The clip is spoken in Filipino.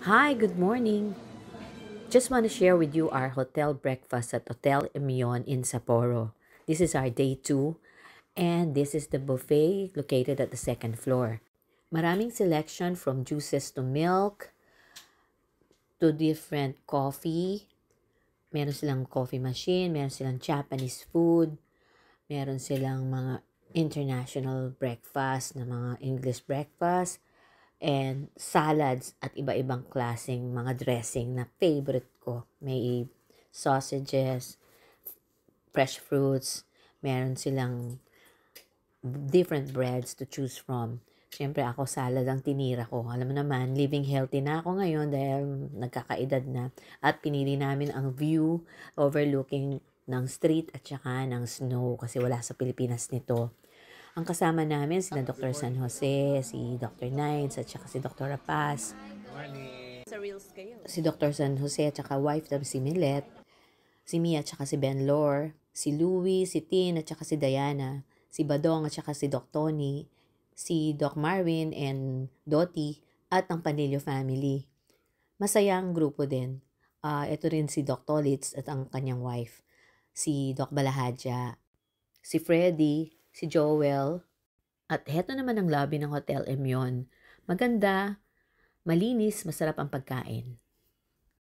Hi, good morning. Just want to share with you our hotel breakfast at Hotel Emion in Sapporo. This is our day 2 and this is the buffet located at the second floor. Maraming selection from juices to milk to different coffee. Meron silang coffee machine, meron silang Japanese food, meron silang mga international breakfast na mga English breakfast, and salads at iba-ibang klaseng mga dressing na favorite ko. May sausages, fresh fruits, meron silang different breads to choose from. Siyempre ako salad ang tinira ko. Alam mo naman, living healthy na ako ngayon dahil nagkakaedad na. At pinili namin ang view overlooking ng street at saka ng snow kasi wala sa Pilipinas nito. Ang kasama namin sina Dr. San Jose, si Dr. Knights, at saka si Dr. Rapaz. Si Dr. San Jose at saka wife na si Milet, si Mia at saka si Ben Lor, si Louie, si Tin at saka si Diana, si Badong at saka si Doc Tony, si Doc Marvin and Dottie at ang Panilio family. Masaya ang grupo din. Ito rin si Doc Tolitz at ang kanyang wife, si Doc Balahadja, si Freddy, si Joel, at heto naman ang lobby ng Hotel Emion. Maganda, malinis, masarap ang pagkain.